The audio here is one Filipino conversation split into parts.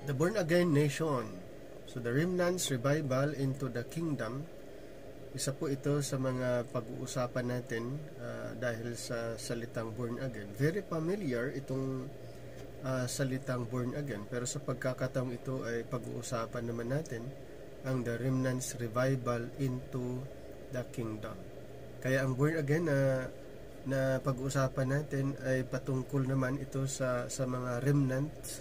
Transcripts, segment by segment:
The Born Again Nation. So the Remnant's Revival into the Kingdom. Isa po ito sa mga pag-uusapan natin dahil sa salitang born again. Very familiar itong salitang born again, pero sa pagkakataong ito ay pag-uusapan naman natin ang the Remnant's Revival into the Kingdom. Kaya ang born again na pag-uusapan natin ay patungkol naman ito sa mga remnants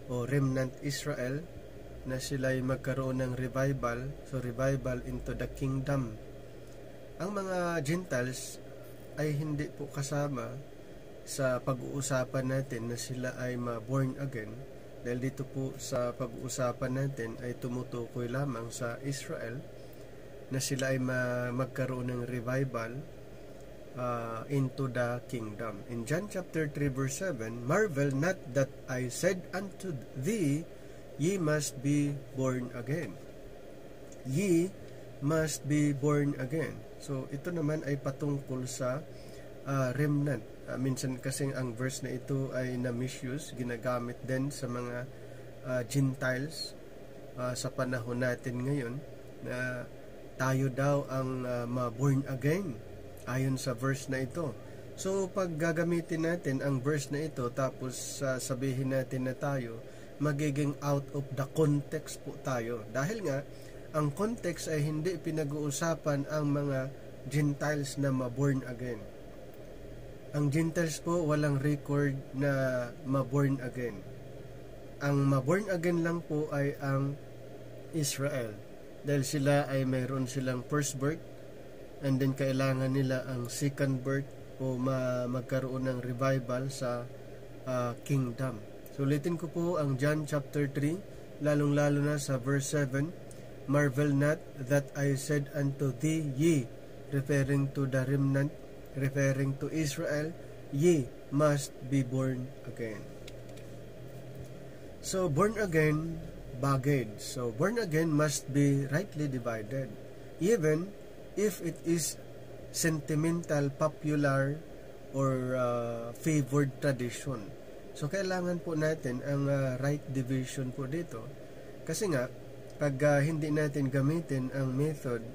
o remnant Israel na sila ay magkaroon ng revival, so revival into the kingdom. Ang mga Gentiles ay hindi po kasama sa pag-uusapan natin na sila ay ma-born again, dahil dito po sa pag-uusapan natin ay tumutukoy lamang sa Israel na sila ay magkaroon ng revival into the kingdom. In John chapter 3 verse 7, "Marvel not that I said unto thee, ye must be born again." Ye must be born again. So ito naman ay patungkol sa remnant. Minsan kasi ang verse na ito ay na-misuse, ginagamit din sa mga Gentiles sa panahon natin ngayon, na tayo daw ang ma-born again ayon sa verse na ito. So pag gagamitin natin ang verse na ito tapos sabihin natin na tayo, magiging out of the context po tayo. Dahil nga, ang context ay hindi pinag-uusapan ang mga Gentiles na ma-born again. Ang Gentiles po walang record na ma-born again. Ang ma-born again lang po ay ang Israel. Dahil sila ay mayroon silang first birth, and then kailangan nila ang second birth o magkaroon ng revival sa kingdom. So ulitin ko po ang John chapter 3, lalong-lalo na sa verse 7, "Marvel not that I said unto thee, ye," referring to the remnant, referring to Israel, "ye must be born again." So born again, bagay. So born again must be rightly divided, even if it is sentimental, popular, or favored tradition. So kailangan po natin ang right division po dito. Kasi nga, pag hindi natin gamitin ang method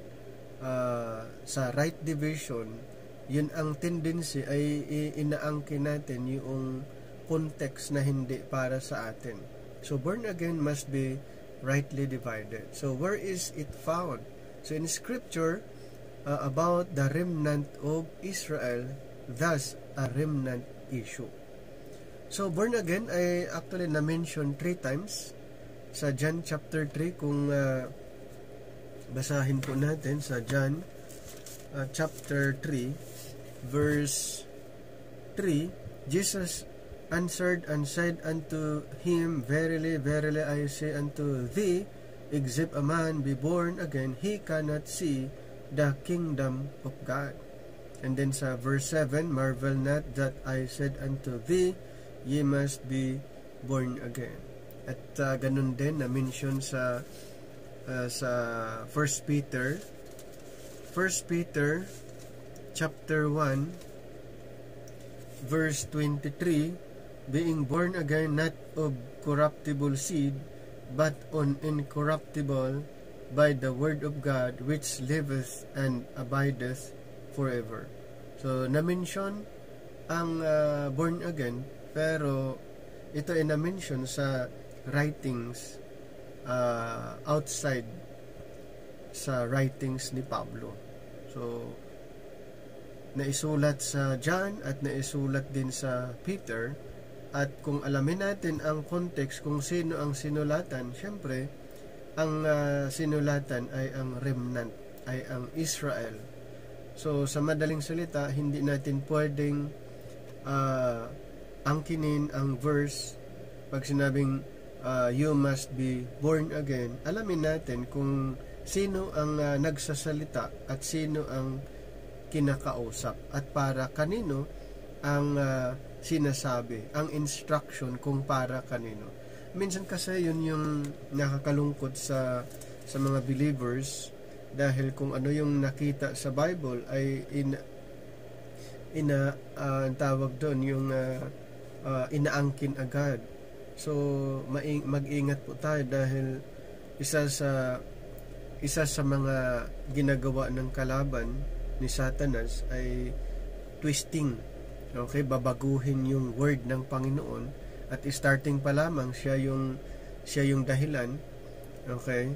sa right division, yun ang tendency ay inaangkin natin yung context na hindi para sa atin. So born again must be rightly divided. So where is it found? So in scripture, about the remnant of Israel, thus a remnant issue. So born again ay actually na-mention 3 times sa John chapter 3. Kung basahin po natin sa John chapter 3 verse 3, Jesus answered and said unto him, "Verily, verily, I say unto thee, except a man be born again, he cannot see the kingdom of God." And then sa verse 7, "Marvel not that I said unto thee, ye must be born again." At ganun din na mention sa 1 Peter chapter 1 verse 23, "Being born again not of corruptible seed, but on incorruptible, by the word of God, which liveth and abideth forever." So na-mention ang born again, pero ito ay na-mention sa writings outside sa writings ni Pablo. So naisulat sa John at naisulat din sa Peter. At kung alamin natin ang context kung sino ang sinulatan, syempre ang sinulatan ay ang remnant, ay ang Israel. So sa madaling salita, hindi natin pwedeng angkinin ang verse pag sinabing you must be born again. Alamin natin kung sino ang nagsasalita at sino ang kinakausap at para kanino ang sinasabi, ang instruction kung para kanino. Minsan kasi yun yung nakakalungkot sa mga believers, dahil kung ano yung nakita sa Bible ay ang tawag doon yung inaangkin agad. So mag-ingat po tayo dahil isa sa mga ginagawa ng kalaban ni Satanas ay twisting. Okay, babaguhin yung word ng Panginoon at starting pa lamang siya yung dahilan. Okay?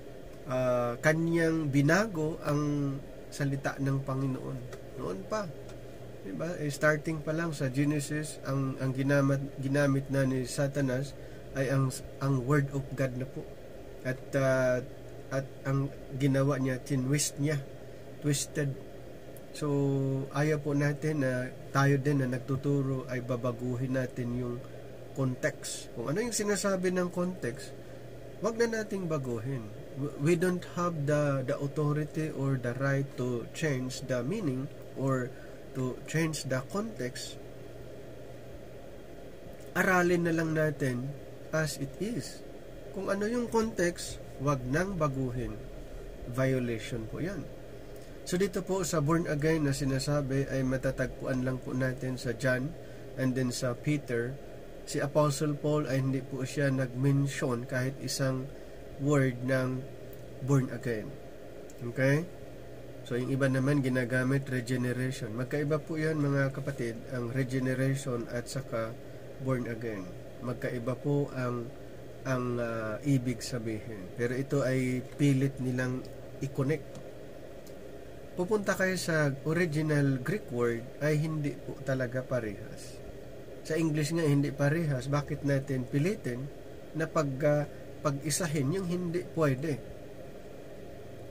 Kanyang binago ang salita ng Panginoon. Noon pa. Diba? Starting pa lang sa Genesis, ang ginamit na ni Satanas ay ang word of God na po. At ang ginawa niya, twisted. So, ayaw po natin na tayo din na nagtuturo ay babaguhin natin yung context. Kung ano yung sinasabi ng context, wag na nating baguhin. We don't have the authority or the right to change the meaning or to change the context. Aralin na lang natin as it is. Kung ano yung context, wag nang baguhin. Violation po yan. So dito po sa born again na sinasabi ay matatagpuan lang po natin sa John and then sa Peter. Si Apostle Paul ay hindi po siya nag-mention kahit isang word ng born again. Okay? So yung iba naman ginagamit regeneration. Magkaiba po yan mga kapatid, ang regeneration at saka born again. Magkaiba po ang ibig sabihin. Pero ito ay pilit nilang i-connect. Pupunta kayo sa original Greek word ay hindi po talaga parehas. Sa English nga hindi parehas. Bakit natin pilitin na pag-isahin yung hindi pwede?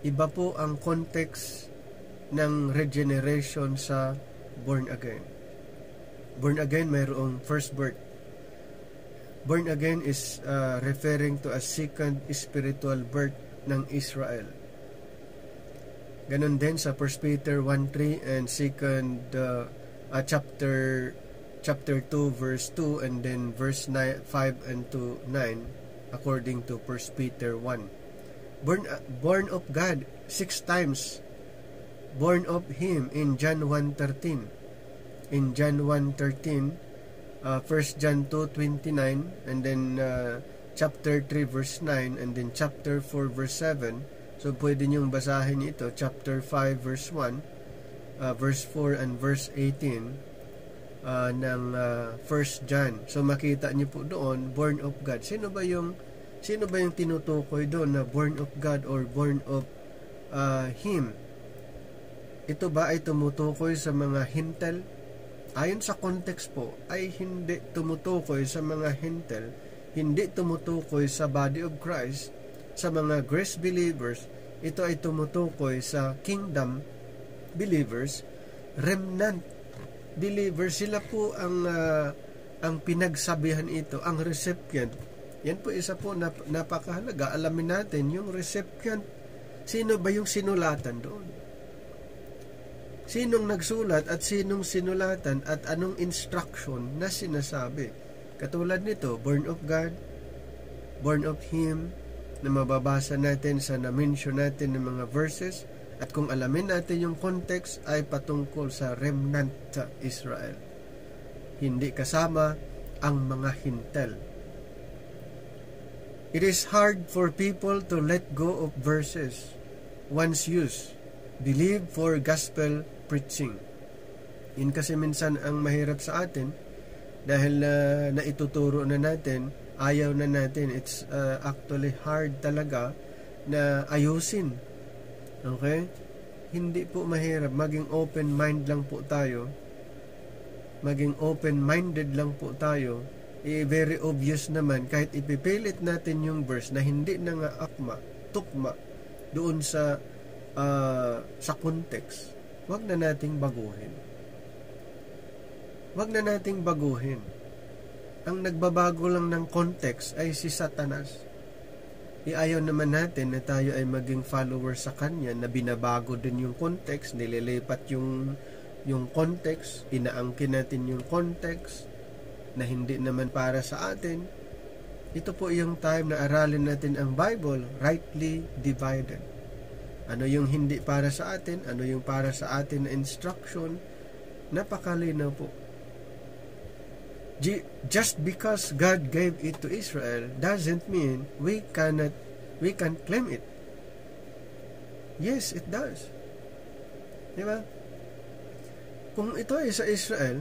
Iba po ang context ng regeneration sa born again. Born again mayroong first birth. Born again is referring to a second spiritual birth ng Israel. Ganon din sa 1 Peter 1:3 and chapter 2 verse 2 and then verse 5 and to 9 according to 1 Peter 1. Born of God 6 times. Born of Him in John 1:13. In John 1:13, 1 John 2:29 and then chapter 3 verse 9 and then chapter 4 verse 7. So, pwede niyong basahin ito, chapter 5, verse 1, verse 4, and verse 18 ng 1 John. So, makita niyo po doon, born of God. Sino ba yung tinutukoy doon na born of God or born of Him? Ito ba ay tumutukoy sa mga hintel? Ayon sa context po, ay hindi tumutukoy sa mga hintel, hindi tumutukoy sa body of Christ, sa mga grace believers. Ito ay tumutukoy sa kingdom believers, remnant believers. Sila po ang pinagsabihan ito, ang recipient. Yan po isa po napakahalaga. Alamin natin yung recipient. Sino ba yung sinulatan doon? Sinong nagsulat at sinong sinulatan at anong instruction na sinasabi? Katulad nito, born of God, born of Him, na mababasa natin sa na-mention natin ng mga verses, at kung alamin natin yung context ay patungkol sa remnant sa Israel. Hindi kasama ang mga hintel. It is hard for people to let go of verses once used. Believe for gospel preaching. Yun kasi minsan ang mahirap sa atin dahil naituturo na natin, ayaw na natin. It's actually hard talaga na ayusin. Okay? Hindi po mahirap. Maging open mind lang po tayo. Maging open-minded lang po tayo. Very obvious naman, kahit ipipilit natin yung verse na hindi na nga tukma doon sa context, wag na nating baguhin. Wag na nating baguhin. Ang nagbabago lang ng context ay si Satanas. Ayaw naman natin na tayo ay maging follower sa kanya na binabago din yung context, nililipat yung context, inaangkin natin yung context na hindi naman para sa atin. Ito po yung time na aralin natin ang Bible, rightly divided. Ano yung hindi para sa atin, ano yung para sa atin na instruction, napakalinaw po. just because God gave it to Israel doesn't mean we can claim it. Yes, it does. Di ba? Kung ito ay sa Israel,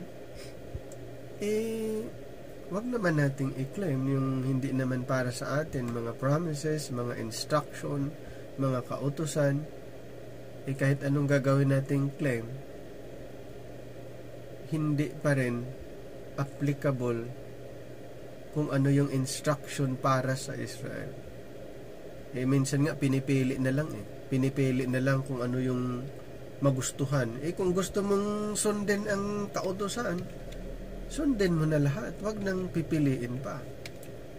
wag naman nating i-claim yung hindi naman para sa atin, mga promises, mga instruction, mga kautusan. Kahit anong gagawin nating claim, hindi pa rin applicable kung ano yung instruction para sa Israel. Minsan nga pinipili na lang Pinipili na lang kung ano yung magustuhan. Kung gusto mong sundin ang kautusan, sundin mo na lahat. Wag nang pipiliin pa.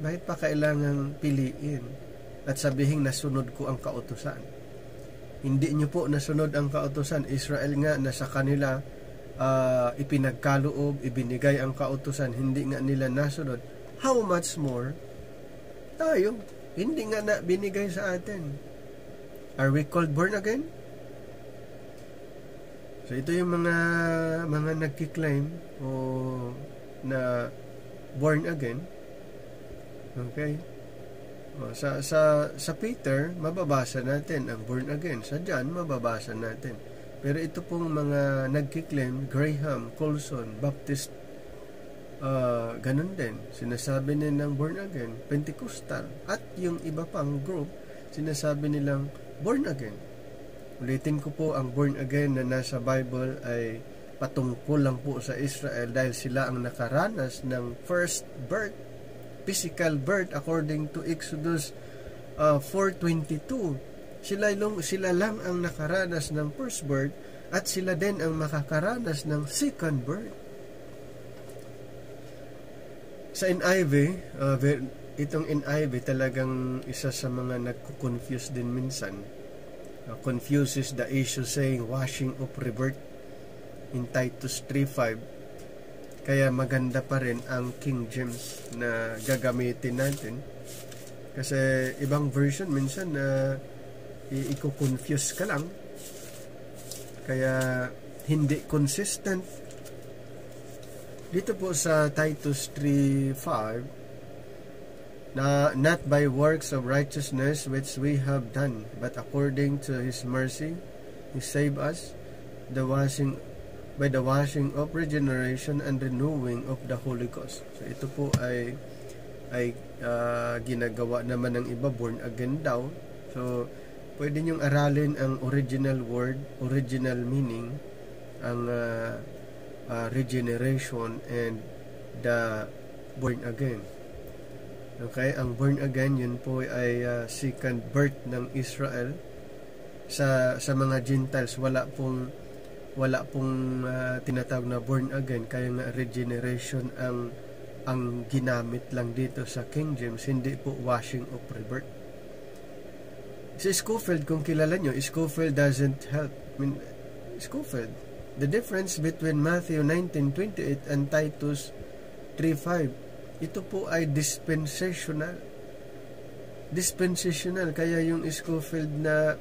Bakit pa kailangang piliin at sabihin nasunod ko ang kautusan? Hindi nyo po nasunod ang kautusan. Israel nga na sa kanila ipinagkaloob, ibinigay ang kautusan, hindi nga nila nasunod. How much more tayo? Hindi nga na binigay sa atin. Are we called born again? So ito yung mga nagki-claim o na born again. Okay? Sa Peter, mababasa natin ang born again. Sa John, mababasa natin. Pero ito pong mga nagki-claim, Graham, Colson, Baptist, ganun din. Sinasabi nilang born again, Pentecostal, at yung iba pang group, sinasabi nilang born again. Ulitin ko po, ang born again na nasa Bible ay patungkol lang po sa Israel dahil sila ang nakaranas ng first birth, physical birth according to Exodus 4:22. Sila lang ang nakaranas ng first birth at sila din ang makakaranas ng second birth. Sa NIV, itong NIV talagang isa sa mga nagko-confuse din minsan. Confuses the issue saying washing of rebirth in Titus 3:5. Kaya maganda pa rin ang King James na gagamitin natin. Kasi ibang version minsan na i-confuse ka lang. Kaya hindi consistent. Dito po sa Titus 3:5, na not by works of righteousness which we have done, but according to His mercy, He saved us by the washing of regeneration and renewing of the Holy Ghost. So ito po ay ginagawa naman ng iba, born again daw. So pwede niyong aralin ang original word, original meaning, ang regeneration and the born again. Okay, ang born again, yun po ay second birth ng Israel. Sa mga Gentiles, wala pong tinatawag na born again, kaya nga regeneration ang ginamit lang dito sa King James, hindi po washing of rebirth. Si Scofield, kung kilala nyo, Scofield doesn't help. Scofield, the difference between Matthew 19:28 and Titus 3:5, ito po ay dispensational. Kaya yung Scofield na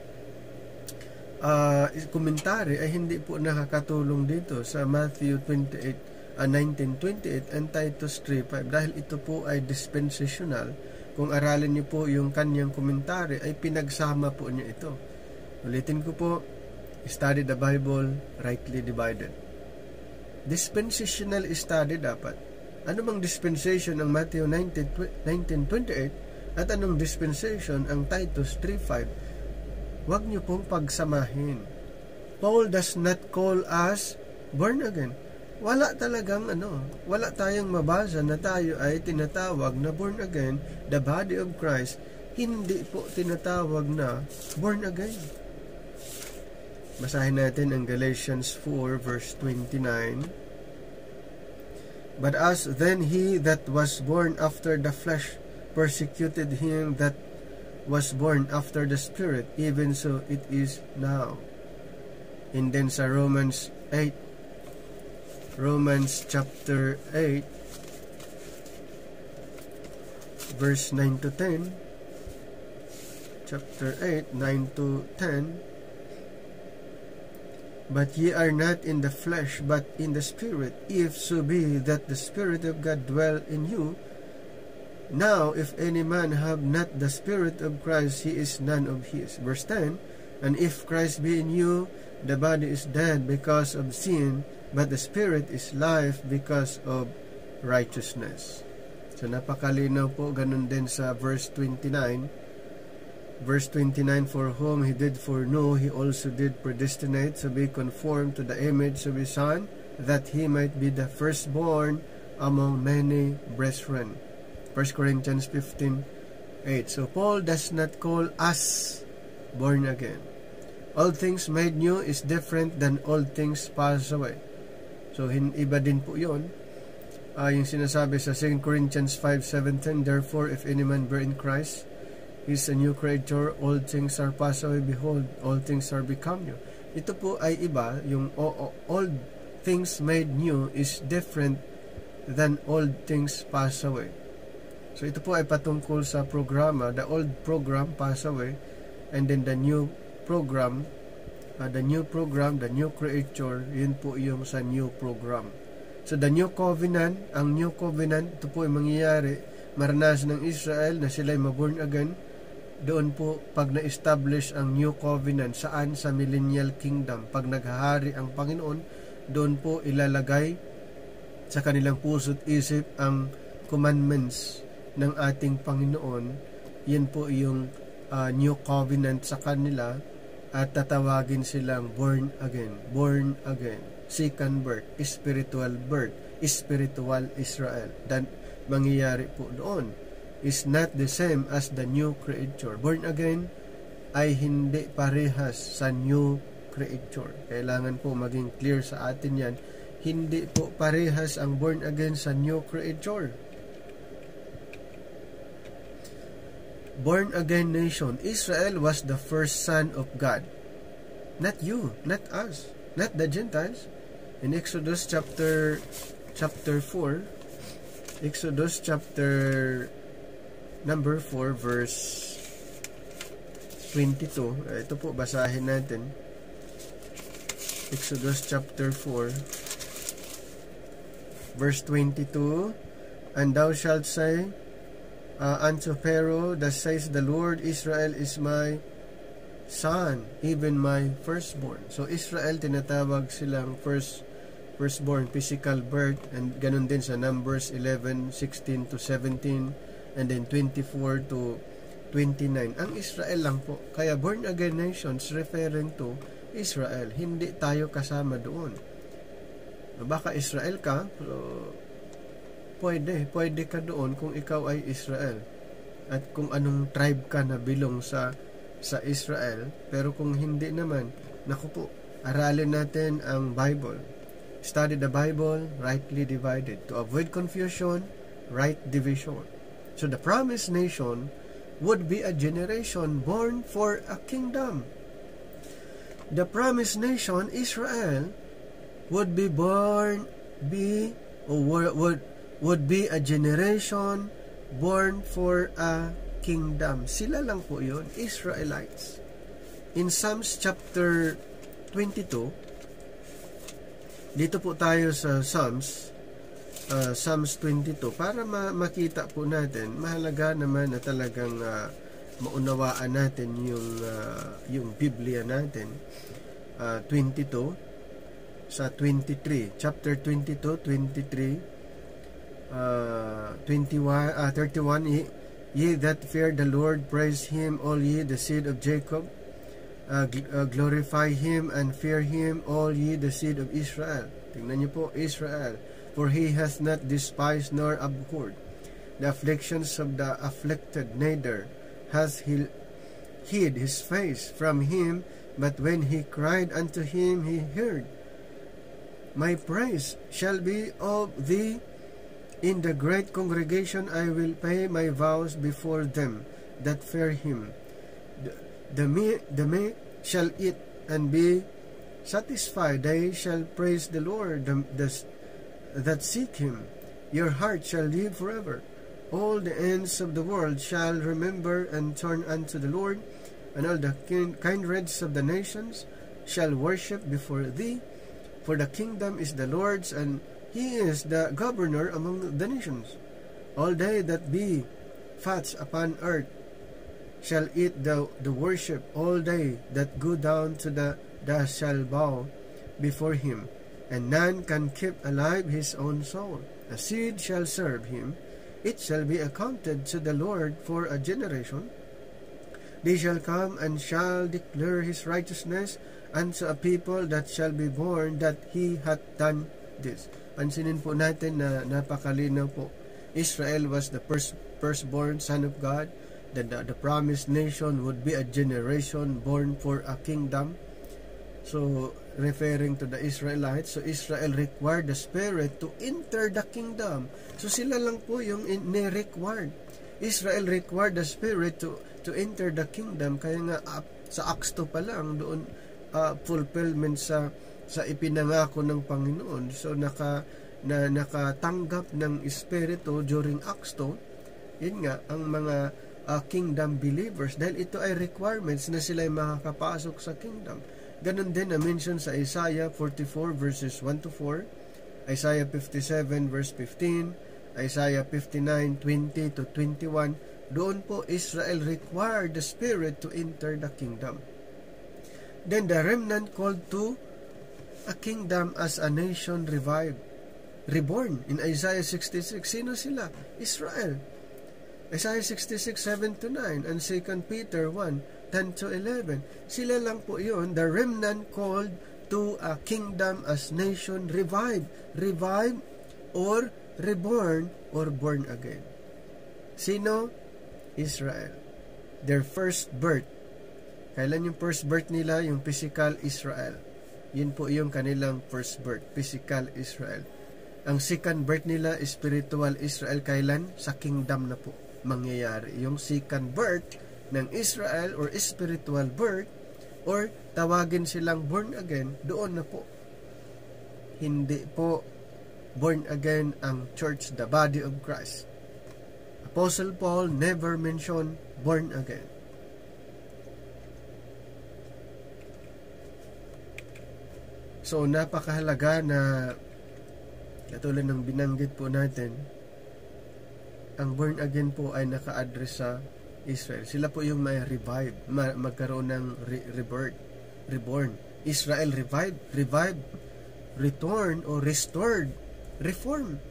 komentary ay hindi po nakakatulong dito sa Matthew 19:28 and Titus 3:5 dahil ito po ay dispensational. Kung aralin niyo po yung kanyang komentary ay pinagsama po niya ito. Ulitin ko po, study the Bible, rightly divided. Dispensational study dapat. Ano bang dispensation ang Matthew 19:28 at anong dispensation ang Titus 3:5? Huwag niyo pong pagsamahin. Paul does not call us born again. Wala tayong mabasa na tayo ay tinatawag na born again, the body of Christ. Hindi po tinatawag na born again. Basahin natin ang Galatians 4 verse 29. But as then he that was born after the flesh persecuted him that was born after the Spirit, even so it is now. And then sa Romans chapter 8 verse 9 to 10, chapter 8 9 to 10, But ye are not in the flesh, but in the Spirit, if so be that the Spirit of God dwell in you. Now, if any man have not the Spirit of Christ, he is none of his. Verse 10, and if Christ be in you, the body is dead because of sin, but the Spirit is life because of righteousness. So napakalinaw po, ganun din sa verse 29. Verse 29, for whom he did foreknow, he also did predestinate to be conformed to the image of his Son, that he might be the firstborn among many brethren. 1 Corinthians 15:8. So Paul does not call us born again. All things made new is different than all things pass away. So iba din po yun. Yung sinasabi sa 2 Corinthians 5:17, therefore if any man be in Christ, he is a new creature, all things are passed away, behold, all things are become new. Ito po ay iba, yung all things made new is different than old things pass away. So ito po ay patungkol sa programa, the old program pass away, and then the new program, the new creature, yun po yung sa new program. So the new covenant, ang new covenant, ito po ay mangyayari, maranasan ng Israel na sila ay maborn again. Doon po, pag na-establish ang new covenant, saan? Sa millennial kingdom. Pag naghahari ang Panginoon, doon po ilalagay sa kanilang puso't isip ang commandments ng ating Panginoon. Yan po yung new covenant sa kanila, at tatawagin silang born again, second birth, spiritual Israel. Dan mangyayari po doon is not the same as the new creature. Born again ay hindi parehas sa new creature. Kailangan po maging clear sa atin yan. Hindi po parehas ang born again sa new creature. Born again nation. Israel was the first son of God. Not you, not us, not the Gentiles. In Exodus chapter 4, Exodus chapter number 4 verse 22. Ito po, basahin natin. Exodus chapter 4 verse 22. And thou shalt say unto Pharaoh, thus says the Lord, Israel is my son, even my firstborn. So Israel, tinatawag silang firstborn, physical birth, and ganun din sa Numbers 11:16 to 17, and then 24 to 29. Ang Israel lang po. Kaya born again nations referring to Israel. Hindi tayo kasama doon. Baka Israel ka, pwede ka doon kung ikaw ay Israel. At kung anong tribe ka na bilong sa Israel. Pero kung hindi naman, naku po, aralin natin ang Bible. Study the Bible, rightly divided. To avoid confusion, right division. So the promised nation would be a generation born for a kingdom. The promised nation, Israel, would be a generation born for a kingdom. Sila lang po yun, Israelites. In Psalms chapter 22, dito po tayo sa Psalms 22, para makita po natin, mahalaga naman na talagang maunawaan natin yung Biblia natin. 22 sa 23, chapter 22, 23, 31, ye that fear the Lord, praise him, all ye the seed of Jacob, glorify him and fear him, all ye the seed of Israel. Tingnan niyo po, Israel. For he hath not despised nor abhorred the afflictions of the afflicted, neither hath he hid his face from him, but when he cried unto him, he heard. My praise shall be of thee, in the great congregation I will pay my vows before them that fear him. The meek shall eat and be satisfied, they shall praise the Lord, that seek him. Your heart shall live forever. All the ends of the world shall remember and turn unto the Lord, and all the kindreds of the nations shall worship before thee, for the kingdom is the Lord's, and he is the governor among the nations. All they that be fat upon earth shall eat the worship. All they that go down to the dust shall bow before him, and none can keep alive his own soul. A seed shall serve him, it shall be accounted to the Lord for a generation. They shall come and shall declare his righteousness unto a people that shall be born, that he hath done this. Pansinin po natin na napakalinaw po. Israel was the firstborn son of God, that the promised nation would be a generation born for a kingdom. So, referring to the Israelites, so Israel required the Spirit to enter the kingdom. So, sila lang po yung ni-required. Israel required the Spirit to enter the kingdom. Kaya nga, sa Acts 2 pa lang, doon fulfillment sa ipinangako ng Panginoon. So, nakatanggap ng Espiritu during Acts 2, yun nga, ang mga kingdom believers, dahil ito ay requirements na sila ay makakapasok sa kingdom. Ganon din na mention sa Isaiah 44 verses 1 to 4, Isaiah 57 verse 15, Isaiah 59, 20 to 21, doon po Israel required the Spirit to enter the kingdom. Then the remnant called to a kingdom as a nation reborn. In Isaiah 66, sino sila? Israel. Isaiah 66, 7 to 9, and 2 Peter 1, 10 to 11. Sila lang po yun, the remnant called to a kingdom as nation revived or reborn or born again. Sino? Israel. Their first birth. Kailan yung first birth nila? Yung physical Israel. Yun po yung kanilang first birth, physical Israel. Ang second birth nila, spiritual Israel. Kailan? Sa kingdom na po mangyayari. Yung second birth ng Israel or spiritual birth, or tawagin silang born again, doon na po. Hindi po born again ang church, the body of Christ. Apostle Paul never mentioned born again. So, napakahalaga na katulad ng binanggit po natin, ang born again po ay naka-address sa Israel. Sila po yung may revive, magkaroon ng rebirth, reborn. Israel revived, return or restored, reform.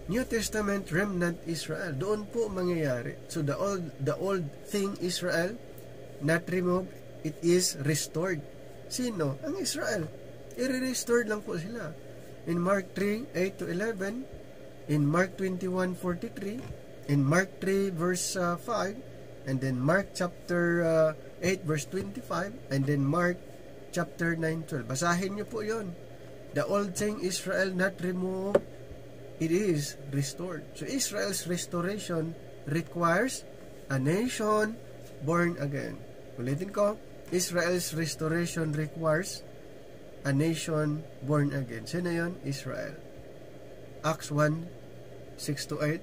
New Testament remnant Israel, doon po mangyayari. So the old thing Israel, not removed, it is restored. Sino? Ang Israel. I-restored lang po sila. In Mark 3, 8 to 11, in Mark 21, 43, in Mark 3 verse 5, and then Mark chapter 8 verse 25, and then Mark chapter 9, 12. Basahin niyo po yon. The old thing Israel not removed, it is restored. So Israel's restoration requires a nation born again. Ulitin ko, Israel's restoration requires a nation born again. Sino yun? Israel. Acts 1, 6 to 8.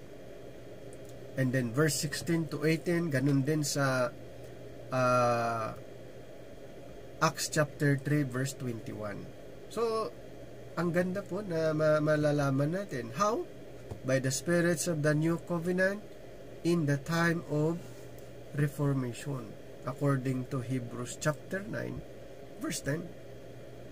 And then verse 16 to 18, ganun din sa Acts chapter 3 verse 21. So, ang ganda po na malalaman natin. How? By the spirits of the new covenant in the time of Reformation, according to Hebrews chapter 9 verse 10.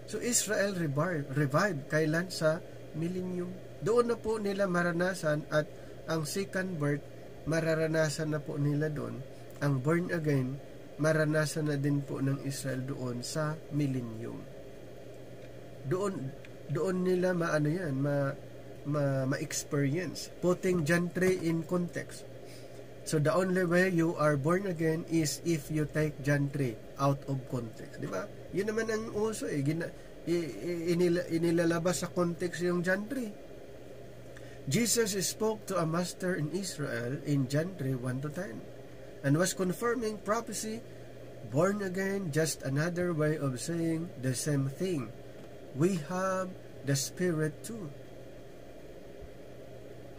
So Israel revived kailan? Sa millennium. Doon na po nila maranasan, at ang second birth mararanasan na po nila doon. Ang born again maranasan na din po ng Israel doon sa millennium. Doon nila ma-experience, putting John 3 in context. So the only way you are born again is if you take John 3 out of context, di ba? Yun naman ang uso inilalabas sa context yung John 3. Jesus spoke to a master in Israel in John 3, 1 to 10, and was confirming prophecy. Born again, just another way of saying the same thing. We have the Spirit too.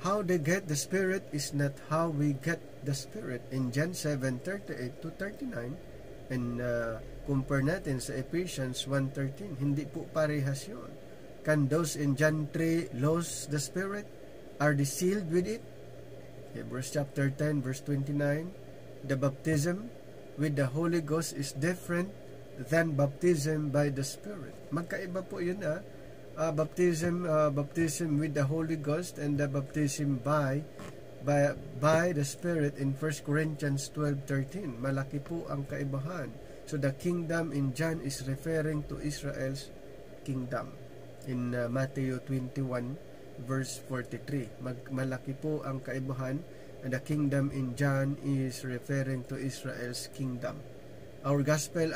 How they get the Spirit is not how we get the Spirit. In John 7, 38 to 39, And compare natin sa Ephesians 1:13, hindi po parehas yun. Can those in John 3 lose the Spirit? Are they sealed with it? Hebrews chapter 10 verse 29, the baptism with the Holy Ghost is different than baptism by the Spirit. Magkaiba po yun baptism with the Holy Ghost and the baptism by the Spirit in 1 Corinthians 12:13. Malaki po ang kaibahan. So the kingdom in John is referring to Israel's kingdom. In Matthew 21 verse 43, malaki po ang kaibahan, and the kingdom in John is referring to Israel's kingdom. Our gospel